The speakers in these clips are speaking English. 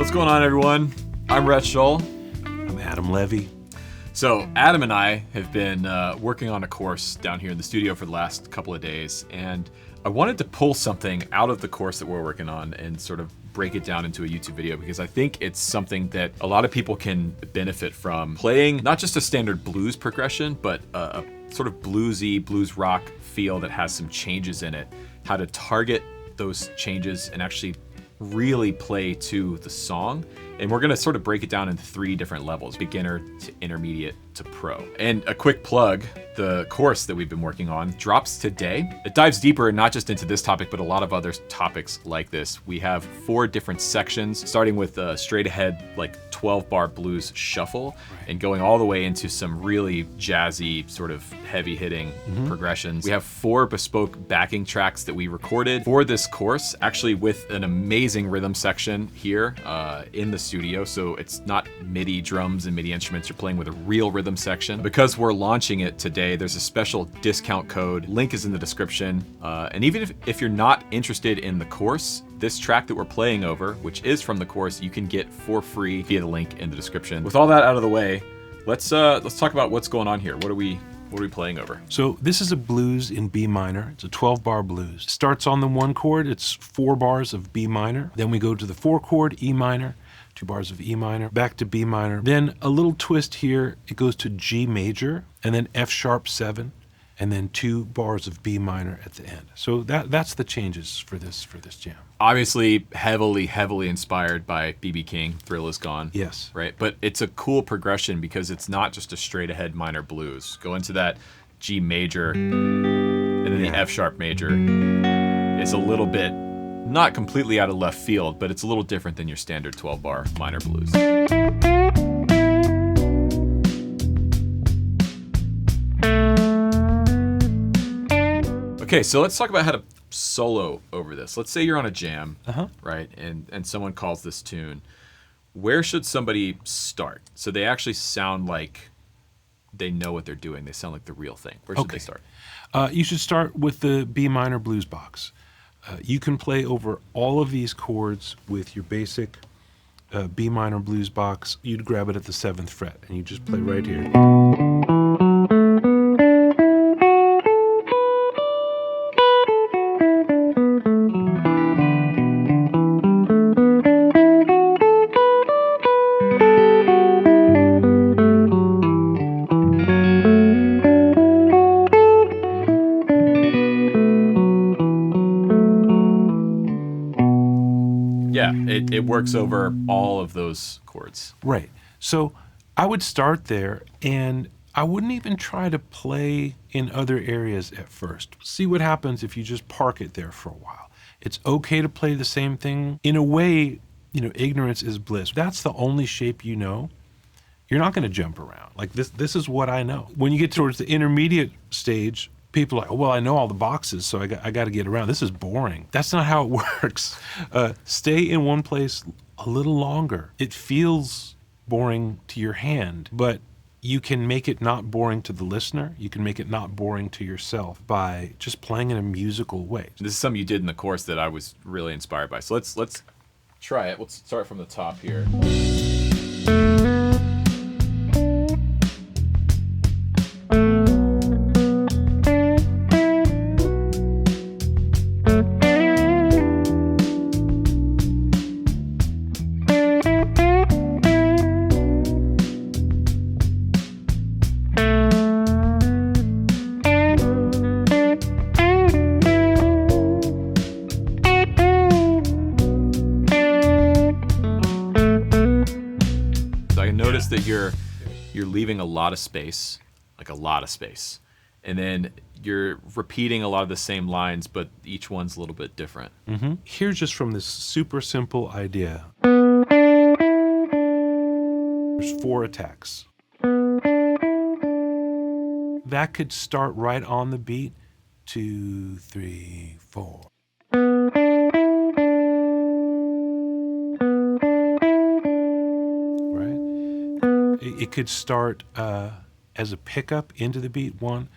What's going on, everyone? I'm Rhett Shull. I'm Adam Levy. So Adam and I have been working on a course down here in the studio for the last couple of days, and I wanted to pull something out of the course that we're working on and sort of break it down into a YouTube video, because I think it's something that a lot of people can benefit from playing, not just a standard blues progression, but a sort of bluesy, blues rock feel that has some changes in it, how to target those changes and actually really play to the song. And we're gonna sort of break it down into 3 different levels: beginner to intermediate to pro. And a quick plug, the course that we've been working on drops today. It dives deeper, not just into this topic, but a lot of other topics like this. We have 4 different sections, starting with a straight ahead, like 12-bar blues shuffle, and going all the way into some really jazzy, sort of heavy hitting progressions. We have 4 bespoke backing tracks that we recorded for this course, actually with an amazing rhythm section here in the studio. So it's not MIDI drums and MIDI instruments, you're playing with a real rhythm section. Because we're launching it today, there's a special discount code. Link is in the description. And even if you're not interested in the course, this track that we're playing over, which is from the course, you can get for free via the link in the description. With all that out of the way, let's talk about what's going on here. What are we playing over? So this is a blues in B minor. It's a 12-bar blues. Starts on the 1 chord. It's 4 bars of B minor. Then we go to the 4 chord, E minor, 2 bars of E minor, back to B minor. Then a little twist here. It goes to G major, and then F sharp 7, and then 2 bars of B minor at the end. So that's the changes for this jam. Obviously, heavily inspired by B.B. King, Thrill Is Gone. Yes. Right? But it's a cool progression because it's not just a straight ahead minor blues. Go into that G major, and then the F sharp major. It's a little bit, not completely out of left field, but it's a little different than your standard 12-bar minor blues. Okay, so let's talk about how to solo over this. Let's say you're on a jam, right? And someone calls this tune. Where should somebody start so they actually sound like they know what they're doing? They sound like the real thing. Where should they start? You should start with the B minor blues box. You can play over all of these chords with your basic B minor blues box. You'd grab it at the 7th fret, and you just play right here. Yeah, it works over all of those chords. Right. So I would start there, and I wouldn't even try to play in other areas at first. See what happens if you just park it there for a while. It's okay to play the same thing. In a way, ignorance is bliss. That's the only shape you know. You're not going to jump around. Like this is what I know. When you get towards the intermediate stage, people are like, oh, well, I know all the boxes, so I got to get around. This is boring. That's not how it works. Stay in one place a little longer. It feels boring to your hand, but you can make it not boring to the listener. You can make it not boring to yourself by just playing in a musical way. This is something you did in the course that I was really inspired by. So let's try it. Let's start from the top here. Notice that you're leaving a lot of space, and then you're repeating a lot of the same lines, but each one's a little bit different. Here's just from this super simple idea. There's 4 attacks. That could start right on the beat. 2, 3, 4. It could start as a pickup into the beat. 1,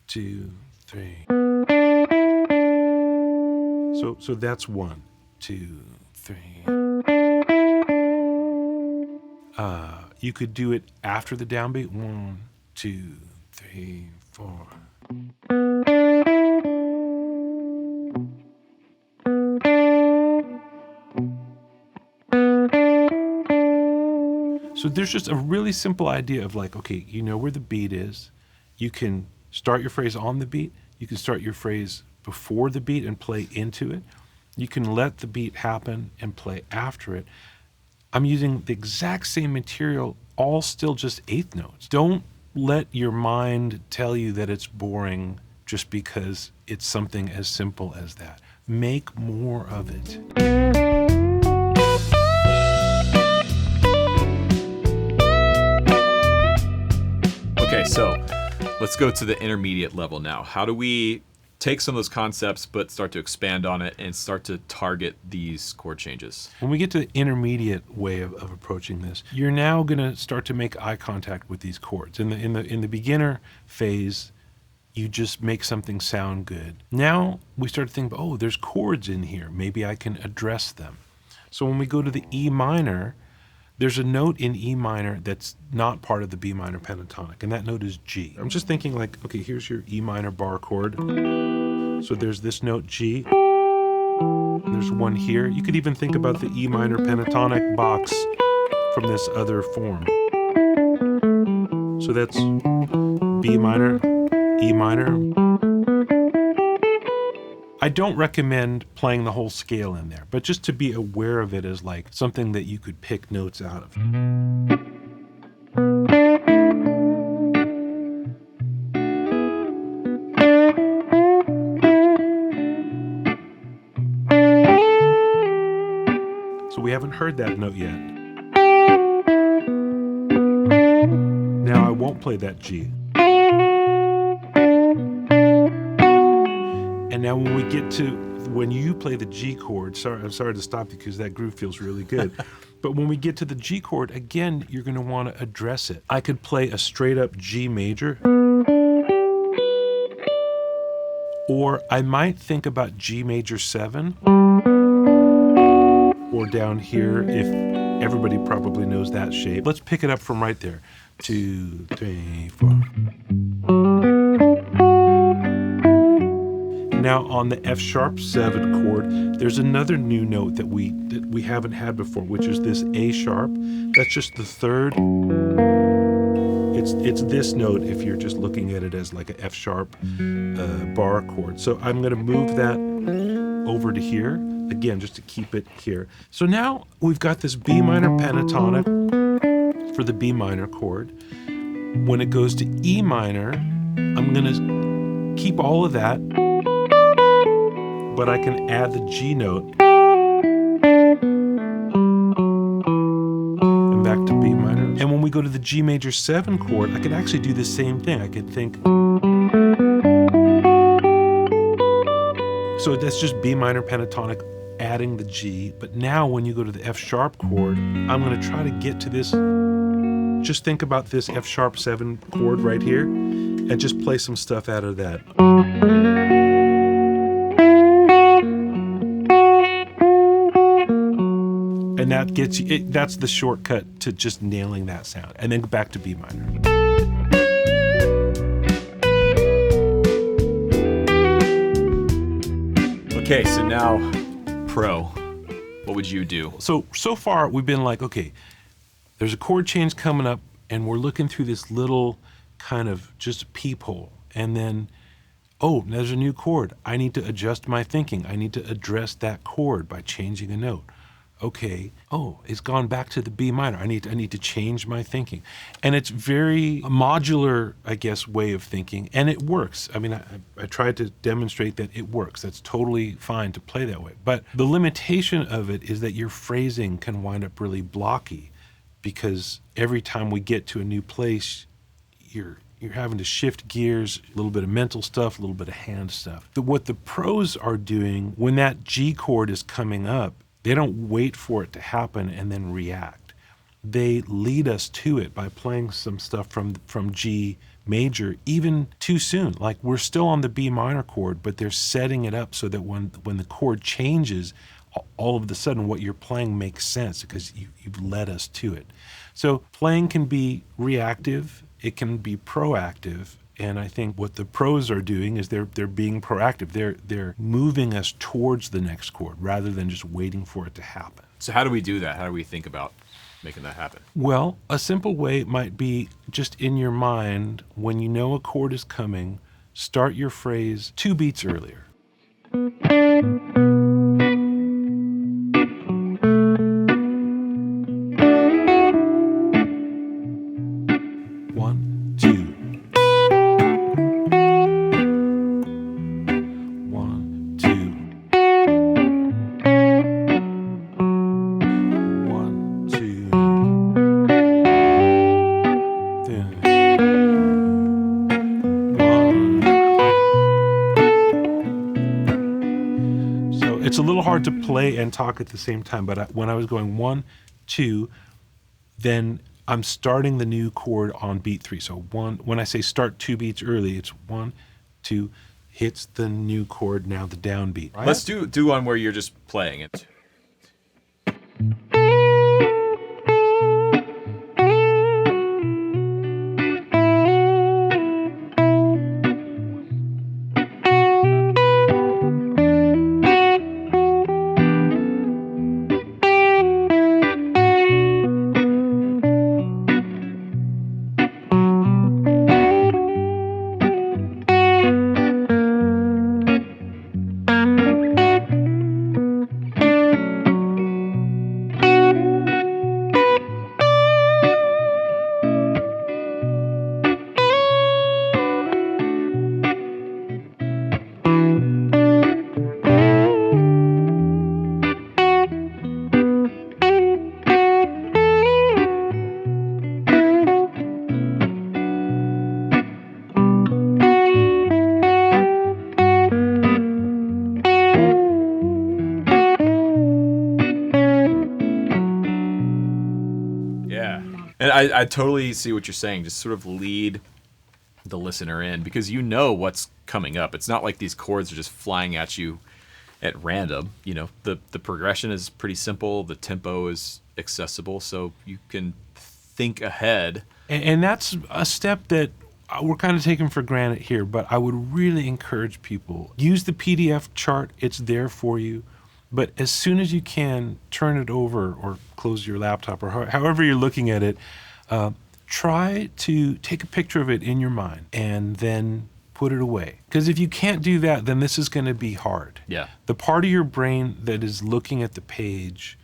2, 3. So that's 1, 2, 3. You could do it after the downbeat. 1, 2, 3, 4. So there's just a really simple idea of like, okay, you know where the beat is. You can start your phrase on the beat. You can start your phrase before the beat and play into it. You can let the beat happen and play after it. I'm using the exact same material, all still just eighth notes. Don't let your mind tell you that it's boring just because it's something as simple as that. Make more of it. Okay, so let's go to the intermediate level now. How do we take some of those concepts but start to expand on it and start to target these chord changes? When we get to the intermediate way of approaching this, you're now going to start to make eye contact with these chords. In the beginner phase, you just make something sound good. Now we start to think, oh, there's chords in here. Maybe I can address them. So when we go to the E minor, there's a note in E minor that's not part of the B minor pentatonic, and that note is G. I'm just thinking like, okay, here's your E minor bar chord. So there's this note G. There's one here. You could even think about the E minor pentatonic box from this other form. So that's B minor, E minor. I don't recommend playing the whole scale in there, but just to be aware of it as like something that you could pick notes out of. So we haven't heard that note yet. Now I won't play that G. And now when we get to, when you play the G chord, I'm sorry to stop you because that groove feels really good. But when we get to the G chord, again, you're going to want to address it. I could play a straight up G major. Or I might think about G major 7. Or down here, if everybody probably knows that shape. Let's pick it up from right there. 2, 3, 4. Now on the F sharp 7 chord, there's another new note that we haven't had before, which is this A sharp. That's just the third. It's this note if you're just looking at it as like an F sharp bar chord. So I'm going to move that over to here, again, just to keep it here. So now we've got this B minor pentatonic for the B minor chord. When it goes to E minor, I'm going to keep all of that, but I can add the G note and back to B minor. And when we go to the G major 7 chord, I could actually do the same thing. I could think, so that's just B minor pentatonic adding the G. But now when you go to the F sharp chord, I'm going to try to get to this. Just think about this F sharp 7 chord right here and just play some stuff out of that. And that gets you, that's the shortcut to just nailing that sound. And then go back to B minor. Okay, so now, pro, what would you do? So far we've been like, okay, there's a chord change coming up and we're looking through this little kind of just peephole. And then, oh, there's a new chord. I need to adjust my thinking. I need to address that chord by changing a note. Okay, oh, it's gone back to the B minor. I need to change my thinking. And it's very modular, I guess, way of thinking, and it works. I mean, I tried to demonstrate that it works. That's totally fine to play that way. But the limitation of it is that your phrasing can wind up really blocky because every time we get to a new place, you're having to shift gears, a little bit of mental stuff, a little bit of hand stuff. What the pros are doing when that G chord is coming up, they don't wait for it to happen and then react. They lead us to it by playing some stuff from G major even too soon. Like we're still on the B minor chord, but they're setting it up so that when the chord changes, all of a sudden what you're playing makes sense because you've led us to it. So playing can be reactive, it can be proactive, and I think what the pros are doing is they're being proactive. They're moving us towards the next chord rather than just waiting for it to happen. So how do we do that? How do we think about making that happen? Well, a simple way might be just in your mind, when you know a chord is coming, start your phrase 2 beats earlier. One, two. One, two. One, two. Then one. So it's a little hard to play and talk at the same time, but when I was going 1, 2, then I'm starting the new chord on beat 3. So when I say start 2 beats early, it's 1, 2, hits the new chord, now the downbeat. Right? Let's do one where you're just playing it. And I totally see what you're saying. Just sort of lead the listener in because you know what's coming up. It's not like these chords are just flying at you at random. You know, the progression is pretty simple. The tempo is accessible, so you can think ahead. And that's a step that we're kind of taking for granted here, but I would really encourage people, use the PDF chart. It's there for you. But as soon as you can, turn it over or close your laptop or however you're looking at it, try to take a picture of it in your mind and then put it away. Because if you can't do that, then this is going to be hard. Yeah. The part of your brain that is looking at the page,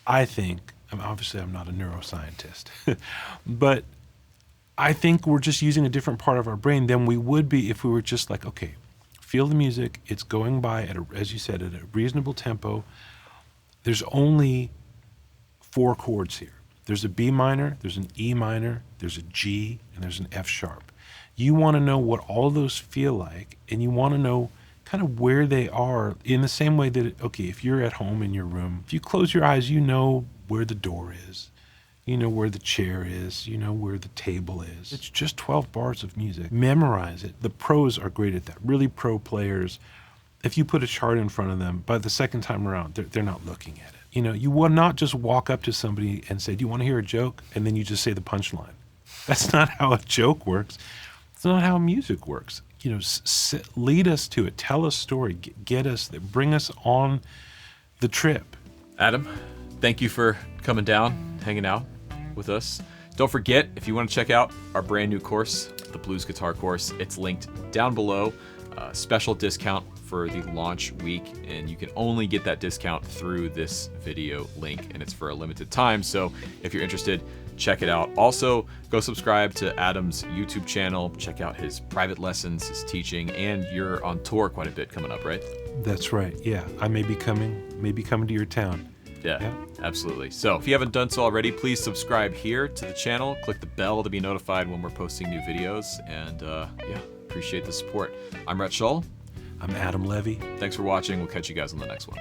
I think, obviously I'm not a neuroscientist, but I think we're just using a different part of our brain than we would be if we were just like, okay, feel the music. It's going by, as you said, at a reasonable tempo. There's only 4 chords here. There's a B minor, there's an E minor, there's a G, and there's an F sharp. You want to know what all of those feel like, and you want to know kind of where they are in the same way that, okay, if you're at home in your room, if you close your eyes, you know where the door is. You know where the chair is. You know where the table is. It's just 12 bars of music. Memorize it. The pros are great at that. Really pro players, if you put a chart in front of them, by the second time around, they're not looking at it. You know, you will not just walk up to somebody and say, do you want to hear a joke? And then you just say the punchline. That's not how a joke works. It's not how music works. You know, lead us to it. Tell a story. Get us there. Bring us on the trip. Adam, thank you for coming down, hanging out with us. Don't forget, if you want to check out our brand new course, the Blues Guitar course, it's linked down below. Special discount for the launch week, and you can only get that discount through this video link, and it's for a limited time. So if you're interested, check it out. Also, go subscribe to Adam's YouTube channel. Check out his private lessons, his teaching, and you're on tour quite a bit coming up, right? That's right. Yeah, I may be coming to your town. Yeah, absolutely. So if you haven't done so already, please subscribe here to the channel. Click the bell to be notified when we're posting new videos. And yeah, appreciate the support. I'm Rhett Shull. I'm Adam Levy. Thanks for watching. We'll catch you guys on the next one.